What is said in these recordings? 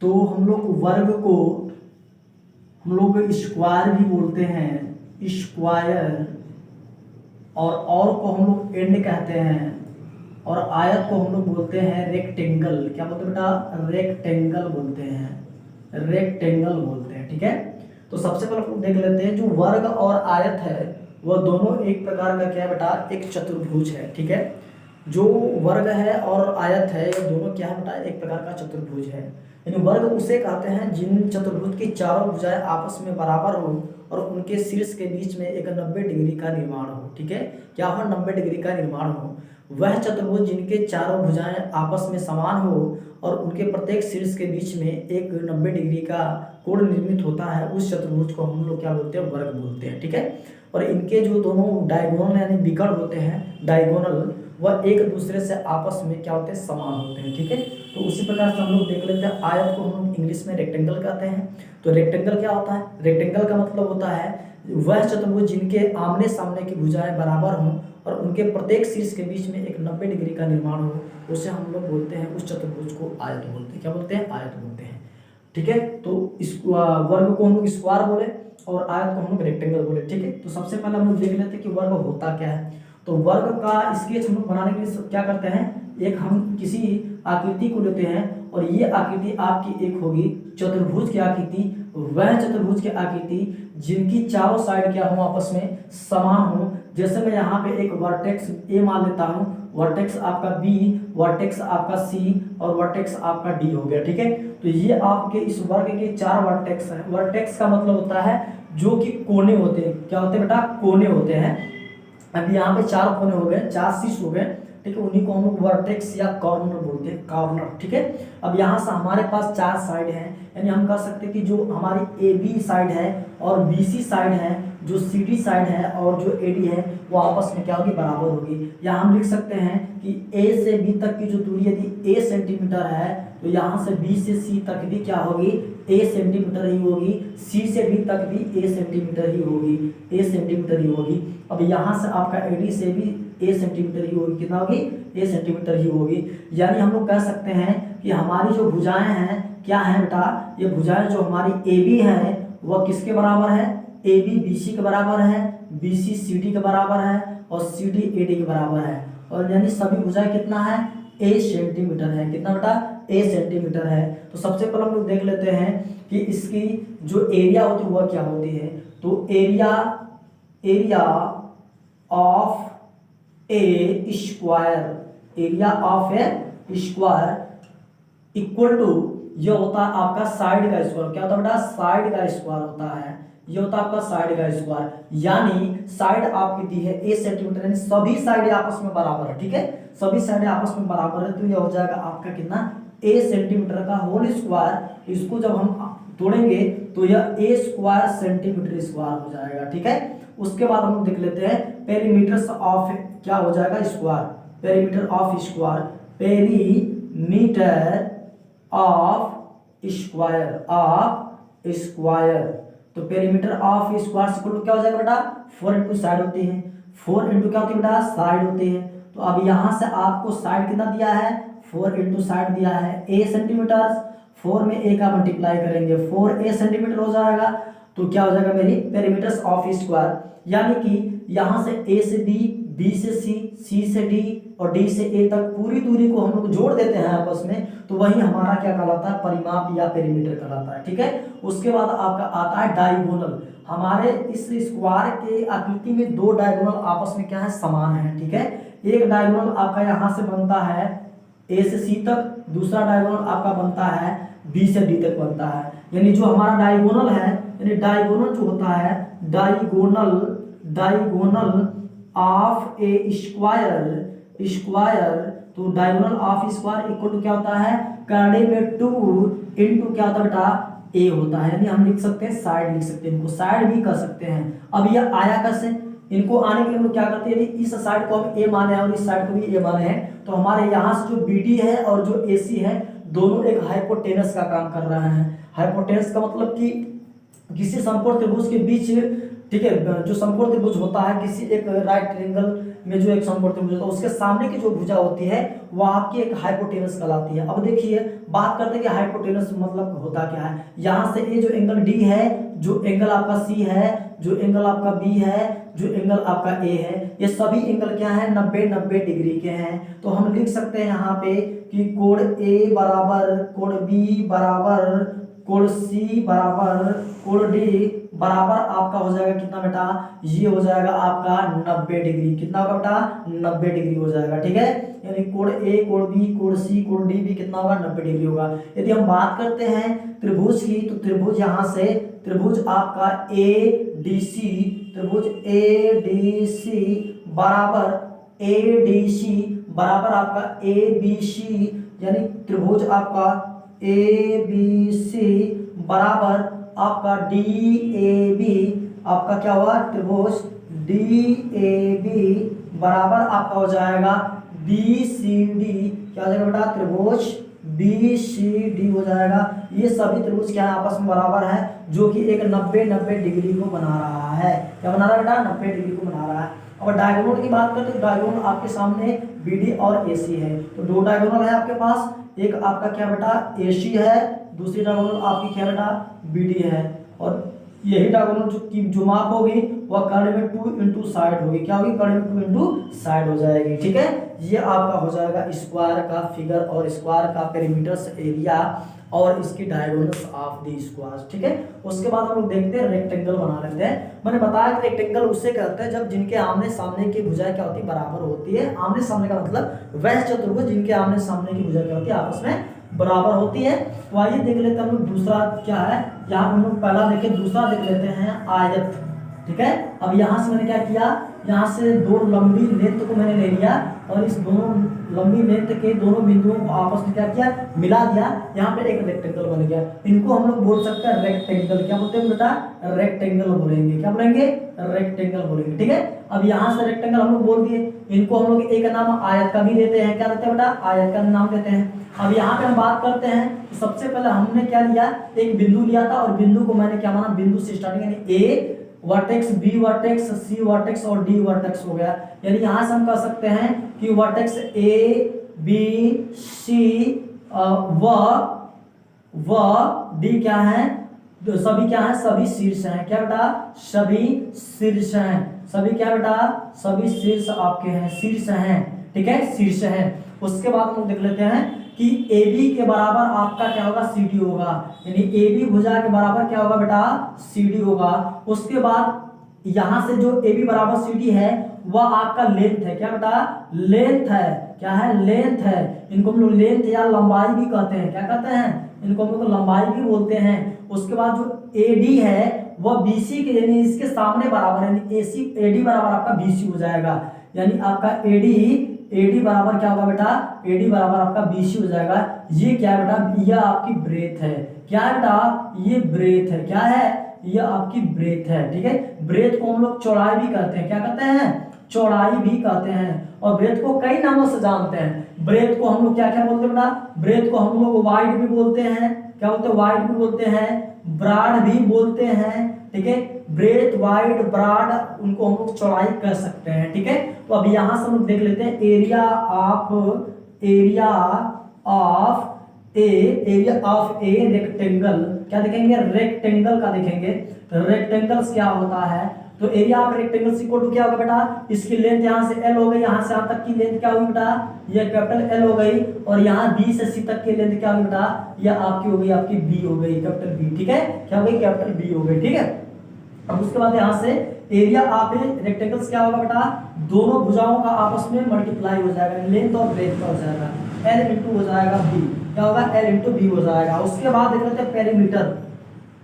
तो हम लोग वर्ग को हम लोग स्क्वायर भी बोलते हैं, स्क्वायर, और को हम लोग एंड कहते हैं, और आयत को हम लोग बोलते हैं रेक्टेंगल। क्या बोलते हैं बेटा? रेक्टेंगल बोलते हैं, रेक्टेंगल बोलते हैं। ठीक है, तो सबसे पहले हम देख लेते हैं जो वर्ग और आयत है वह दोनों एक प्रकार का क्या है बेटा? एक चतुर्भुज है। ठीक है, जो वर्ग है और आयत है ये दोनों क्या है बेटा? एक प्रकार का चतुर्भुज है। यानी वर्ग उसे कहते हैं जिन चतुर्भुज की चारों भुजाएं आपस में बराबर हो और उनके शीर्ष के बीच में एक 90 डिग्री का निर्माण हो। ठीक है, क्या हो? 90 डिग्री का निर्माण हो। वह चतुर्भुज जिनके चारों भुजाएं आपस में समान हो और उनके प्रत्येक शीर्ष के बीच में एक 90 डिग्री का कोण निर्मित होता है, उस चतुर्भुज को हम लोग क्या बोलते हैं? वर्ग बोलते हैं। ठीक है, और इनके जो दोनों डायगोनल यानी विकर्ण होते हैं, डायगोनल, वह एक दूसरे से आपस में क्या होते हैं? समान होते हैं। ठीक है, तो उसी प्रकार से हम लोग देख लेते हैं आयत को हम लोग इंग्लिश में रेक्टेंगल कहते हैं। तो रेक्टेंगल क्या होता है? रेक्टेंगल का मतलब होता है वह चतुर्भुज जिनके आमने सामने की भुजाएं बराबर हों और उनके प्रत्येक शीर्ष के बीच में एक 90 डिग्री का निर्माण हो, उसे हम लोग बोलते हैं, उस चतुर्भुज को आयत बोलते हैं। क्या बोलते हैं? आयत बोलते हैं। ठीक है, तो इस वर्ग को हम लोग स्क्वायर बोले और आयत को हम लोग रेक्टेंगल बोले। ठीक है, तो सबसे पहले हम लोग देख लेते हैं कि वर्ग होता क्या है। तो वर्ग का स्केच हम लोग बनाने के लिए क्या करते हैं? एक हम किसी आकृति को लेते हैं और ये आकृति आपकी एक होगी चतुर्भुज की आकृति। वह चतुर्भुज की आकृति जिनकी चारों साइड क्या हो? आपस में समान हो। जैसे मैं यहाँ पे एक वर्टेक्स ए मान लेता हूँ, वर्टेक्स आपका बी, वर्टेक्स आपका सी और वर्टेक्स आपका डी हो गया। ठीक है, तो ये आपके इस वर्ग के 4 वर्टेक्स हैं। वर्टेक्स का मतलब होता है जो कि कोने होते हैं। क्या होते हैं बेटा? कोने होते हैं। अब यहाँ पे 4 कोने हो गए, 4 शीर्ष हो गए। ठीक है, उन्हीं को हम लोग वर्टेक्स या कॉर्नर बोलते हैं, कॉर्नर। ठीक है, अब यहाँ से हमारे पास 4 साइड हैं, यानी हम कह सकते हैं कि जो हमारी ए बी साइड है और बी सी साइड है, जो सी डी साइड है और जो ए डी है, वो आपस में क्या होगी? बराबर होगी। या हम लिख सकते हैं कि ए से बी तक की जो दूरी यदि ए सेंटीमीटर है तो यहाँ से बी से सी तक भी क्या होगी? ए सेंटीमीटर ही होगी। सी से डी तक भी ए सेंटीमीटर ही होगी, ए सेंटीमीटर ही होगी। अब यहाँ से आपका एडी से भी ए सेंटीमीटर ही होगी। कितना होगी? ए सेंटीमीटर ही होगी। यानी हम लोग कह सकते हैं कि हमारी जो भुजाएं हैं क्या है बेटा? ये भुजाएं जो हमारी ए बी है वह किसके बराबर है? ए बी बी सी के बराबर है, बी सी सी डी के बराबर है और सी डी ए डी के बराबर है। और यानी सभी भुजाएं कितना है? ए सेंटीमीटर है। कितना बेटा? ए सेंटीमीटर है। तो सबसे पहले हम लोग देख लेते हैं कि इसकी जो एरिया होती है वह क्या होती है। तो area of a square, area of a square equal to, ये होता है आपका साइड का स्क्वायर। क्या होता है बेटा? साइड का स्क्वायर होता है। ये होता है आपका साइड का स्क्वायर, यानी साइड आपकी दी है ए सेंटीमीटर, यानी सभी साइड आपस में बराबर है। ठीक है, सभी साइड आपस में बराबर है, तो ये हो जाएगा आपका कितना? ए सेंटीमीटर का होल स्क्वायर। इसको जब हम तोड़ेंगे तो यह ए स्क्वायर सेंटीमीटर स्क्वायर हो जाएगा। ठीक है, उसके बाद हम देख लेते हैं पेरीमीटर्स ऑफ, क्या हो जाएगा? Square, perimeter of square, perimeter of square, of square. तो perimeter of square equal to क्या हो जाएगा बेटा? 4 इंटू साइड होती है, 4 इंटू क्या होती है बेटा? साइड होती है। तो अब यहाँ से आपको साइड कितना दिया है? 4 इंटू साइड दिया है ए सेंटीमीटर। 4 में ए का मल्टीप्लाई करेंगे, 4 ए सेंटीमीटर हो जाएगा। तो क्या हो जाएगा मेरी? पेरीमीटर्स ऑफ स्क्वायर, यानी कि यहाँ से ए से बी, बी से सी से डी और डी से ए तक पूरी दूरी को हम लोग जोड़ देते हैं आपस में, तो वही हमारा क्या कहलाता है? परिमाप या पेरीमीटर कहलाता है। ठीक है, उसके बाद आपका आता है डायगोनल। हमारे इस स्क्वायर के आकृति में 2 डायगोनल आपस में क्या है? समान है। ठीक है, एक डायगोनल आपका यहाँ से बनता है ए से सी तक, दूसरा डायगोनल आपका बनता है बी से डी तक बनता है। यानी जो हमारा डायगोनल है, यानी डायगोनल जो होता है, डायगोनल ऑफ ए स्क्वायर, तो diagonal of square equal to क्या होता है? करड़े में 2 इंटू क्या होता है बेटा? ए होता है। यानी हम लिख सकते हैं साइड, लिख सकते हैं, इनको साइड भी कर सकते हैं। अब ये आया कैसे? इनको आने के लिए हम लोग क्या करते हैं? इस साइड को हम ए माने हैं और इस साइड को भी ए माने हैं, तो हमारे यहाँ से जो बी डी है और जो ए सी है दोनों एक हाइपोटेनस का काम कर रहे हैं। हाइपोटेनस का मतलब कि किसी समकोण त्रिभुज के बीच, ठीक है, जो समकोण त्रिभुज होता है किसी एक राइट ट्रायंगल में जो एक समकोण त्रिभुज होता है उसके सामने की जो भुजा होती है वो आपकी एक हाइपोटेनस कहलाती है। अब देखिए बात करते हैं कि हाइपोटेनस मतलब होता क्या है। यहाँ से ये जो एंगल डी है, जो एंगल आपका सी है, जो एंगल आपका बी है, जो एंगल आपका ए है, ये सभी एंगल क्या है 90-90 डिग्री के हैं। तो हम लिख सकते हैं यहाँ पे कि कोण ए बराबर कोण बी बराबर कोण सी बराबर कोण डी बराबर आपका हो जाएगा कितना बेटा, ये हो जाएगा आपका 90 डिग्री। कितना होगा बेटा 90 डिग्री हो जाएगा। ठीक है, यानी कोण ए कोण बी कोण सी कोण डी भी कितना होगा 90 डिग्री होगा। यदि हम बात करते हैं त्रिभुज की तो त्रिभुज यहाँ से त्रिभुज आपका ए डी सी, त्रिभुज ए डी सी बराबर ए डी सी बराबर आपका ए बी सी, यानी त्रिभुज आपका ए बी सी बराबर आपका डी ए बी, आपका क्या हुआ त्रिभुज डी ए बी बराबर आपका हो जाएगा बी सी डी। क्या हो जाएगा बेटा त्रिभुज बी सी डी हो जाएगा। ये सभी त्रिभुज क्या है आपस में बराबर है, जो कि एक 90-90 डिग्री को बना रहा है। क्या बना रहा है बेटा 90 डिग्री को बना रहा है। और डायगोनल की बात करते हैं, डायगोनल आपके सामने बीडी और एसी है। तो दो डायगोनल है आपके पास, एक आपका क्या बेटा एसी है, दूसरी डायगोनल आपकी क्या बेटा बीडी है। और यही डायगोनल जो माप होगी वह कर्ण में 2 इंटू साइड होगी। क्या होगी कर्ण में 2 इंटू साइड हो जाएगी। ठीक है, ये आपका हो जाएगा स्क्वायर का फिगर और स्क्वायर का पेरीमीटर्स एरिया और इसकी डायगोनल्स ऑफ द स्क्वायर। ठीक है, उसके बाद हम लोग देखते हैं रेक्टेंगल बना लेते हैं। मैंने बताया कि रेक्टेंगल उससे कहते हैं जब जिनके आमने सामने की भुजाएं क्या होती है बराबर होती है। आमने सामने का मतलब वह चतुर्भुज जिनके आमने सामने की भुजा क्या होती है आपस में बराबर होती है। तो आइए देख लेते हैं हम लोग दूसरा क्या है। यहाँ हम लोग पहला देखें, दूसरा देख लेते हैं आयत। ठीक है, अब यहाँ से मैंने क्या किया, यहाँ से दो लंबी लेंथ को मैंने ले लिया और इस दोनों लंबी लेंथ के दोनों बिंदुओं को आपस में क्या किया मिला दिया। यहाँ पे एक रेक्टेंगल बन गया। इनको हम लोग बोल सकते हैं रेक्टेंगल। क्या बोलते हैं बेटा रेक्टेंगल बोलेंगे। क्या बोलेंगे रेक्टेंगल बोलेंगे। ठीक है, अब यहाँ से रेक्टेंगल हम लोग बोल दिए। इनको हम लोग एक नाम आयत का भी देते हैं। क्या देते हैं बेटा आयत का नाम देते हैं। अब यहाँ पे हम बात करते हैं तो सबसे पहले हमने क्या लिया, एक बिंदु लिया था और बिंदु को मैंने क्या माना, बिंदु से स्टार्टिंग यानी ए वर्टेक्स बी वर्टेक्स सी वर्टेक्स और डी वर्टेक्स हो गया। यानी यहाँ से हम कह सकते हैं कि वर्टेक्स ए बी सी व डी क्या है, सभी क्या है सभी शीर्ष हैं। क्या बेटा सभी शीर्ष हैं। सभी क्या बेटा सभी शीर्ष आपके हैं, शीर्ष हैं। ठीक है शीर्ष हैं। उसके बाद हम लोग देख लेते हैं कि AB के बराबर आपका क्या होगा CD होगा। यानी AB भुजा के बराबर क्या होगा बेटा CD होगा। उसके बाद यहाँ से जो AB बराबर CD है वह आपका लेंथ है। क्या बेटा लेंथ है। क्या है लेंथ है। इनको हम लोग लेंथ या लंबाई भी कहते हैं। क्या कहते हैं इनको हम लोग लंबाई भी बोलते हैं। उसके बाद जो AD है वह BC के यानी इसके सामने बराबर है, यानी AD बराबर आपका BC हो जाएगा। यानी आपका AD बराबर क्या होगा बेटा AD बराबर आपका BC हो जाएगा। ये क्या है बेटा यह आपकी ब्रेथ है। क्या है बेटा ये ब्रेथ है। क्या है यह आपकी ब्रेथ है। ठीक है, ब्रेथ को हम लोग चौड़ाई भी कहते हैं। क्या कहते हैं चौड़ाई भी कहते हैं। और ब्रेथ को कई नामों से जानते हैं। ब्रेथ को हम लोग क्या क्या बोलते हैं बेटा, ब्रेथ को हम लोग वाइड भी बोलते हैं। क्या बोलते हैं वाइड भी बोलते हैं, ब्रॉड भी बोलते हैं। ठीक है, ब्रेथ वाइड ब्रॉड उनको हम लोग चौड़ाई कह सकते हैं। ठीक है, तो अब यहां से हम लोग देख लेते हैं एरिया ऑफ ए रेक्टेंगल। क्या देखेंगे रेक्टेंगल का देखेंगे। रेक्टेंगल्स क्या होता है, तो area of rectangle equal to क्या होगा बेटा, इसकी लेंथ यहाँ से L हो गई, यहाँ से यहाँ तक की लेंथ क्या होगी बेटा ये कैपिटल L हो गई। और यहाँ B से C तक की लेंथ क्या होगी बेटा ये आपकी हो गई आपकी B हो गई कैपिटल B। ठीक है, क्या हो गई कैपिटल B हो गई। ठीक है, अब उसके बाद यहाँ से एरिया ऑफ रेक्टेंगल्स क्या होगा बेटा, दोनों भुजाओं का आपस में मल्टीप्लाई हो जाएगा, लेंथ और ब्रेथ का हो जाएगा। L इंटू हो जाएगा B। क्या होगा L इंटू B हो जाएगा। उसके बाद देख लेते हैं पेरीमीटर।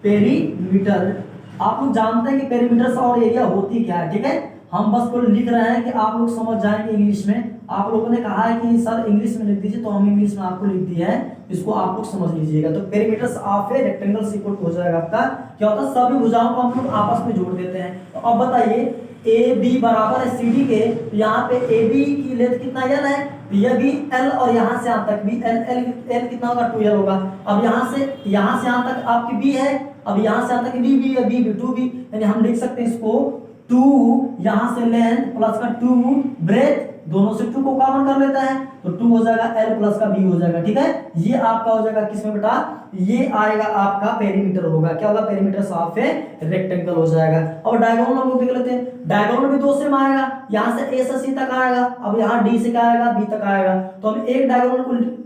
पेरीमीटर आप लोग जानते हैं कि पेरीमीटर और एरिया होती क्या है। ठीक है, हम बस को लिख रहे हैं कि आप लोग समझ जाएंगे इंग्लिश में। आप लोगों ने कहा है कि सर इंग्लिश में लिख दीजिए, तो हम इंग्लिश में आपको लिख दिए हैं, इसको आप लोग समझ लीजिएगा। तो perimeters of a rectangle equal हो जाएगा आपका क्या होता है सभी भुजाओं को हम लोग आपस में जोड़ देते हैं। तो अब बताइए ए बी बराबर है CD के, तो यहाँ पे AB की लेंथ कितना L है, तो यह भी L और यहाँ से यहाँ तक भी L कितना होगा 2L होगा। अब यहाँ से यहाँ तक आपकी B है, अब यहाँ से यहाँ तक B है, B 2B, यानी हम लिख सकते हैं इसको 2 यहां से लेंथ प्लस का 2 ब्रेथ, दोनों से 2 को कॉमन कर लेता है तो 2 हो जाएगा L प्लस का B हो जाएगा। ठीक है, ये आपका हो जाएगा किसमें बेटा, ये आएगा आपका पेरीमीटर होगा। क्या होगा, पेरीमीटर ऑफ ए रेक्टेंगल हो जाएगा। अब डायगोनल हम लोग देख लेते हैं, डायगोनल भी 2 सेम आएगा, यहां से A से C तक आएगा, अब यहाँ D से क्या आएगा, B तक आएगा। तो हम एक डायगोनल को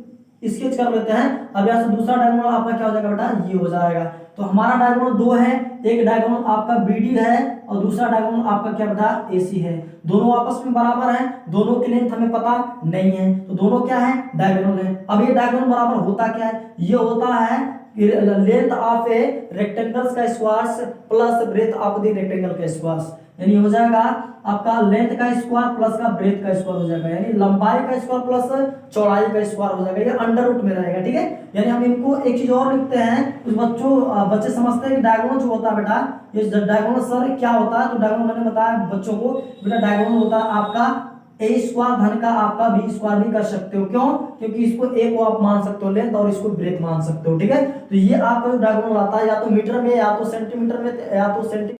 स्केच कर लेते हैं। अब यहाँ से दूसरा डायगोनल आपका क्या हो जाएगा बेटा, ये हो जाएगा। तो हमारा डायगोनल 2 है, एक डायगोनल आपका BD है और दूसरा डायगोनल आपका क्या बेटा, AC है। दोनों आपस में बराबर हैं, दोनों की लेंथ हमें पता नहीं है, तो दोनों क्या है, डायगोनल है। अब ये डायगोनल बराबर होता क्या है, ये होता है लेंथ ऑफ ए रेक्टेंगल का square plus breadth of the rectangle का स्क्वायर, यानी हो जाएगा आपका लेंथ का स्क्वायर प्लस का ब्रेथ का स्क्वायर हो जाएगा, यानी लंबाई का स्क्वायर प्लस चौड़ाई का स्क्वायर हो जाएगा। ये अंडर रूट में रहेगा। ठीक है, यानी हम इनको एक चीज और लिखते हैं, कुछ बच्चे समझते हैं कि डायगोनल जो होता है बेटा, ये डायगोनल सर क्या होता है, तो डायगोनल मैंने बताया बच्चों को बेटा, डायगोनल होता है आपका a स्क्वायर धन का आपका b स्क्वायर भी कर सकते हो। क्यों, क्योंकि इसको a को आप मान सकते हो लेंथ और इसको ब्रेथ मान सकते हो। ठीक है, तो ये आपका जो डायगोनल आता है या तो मीटर में या तो सेंटीमीटर में या तो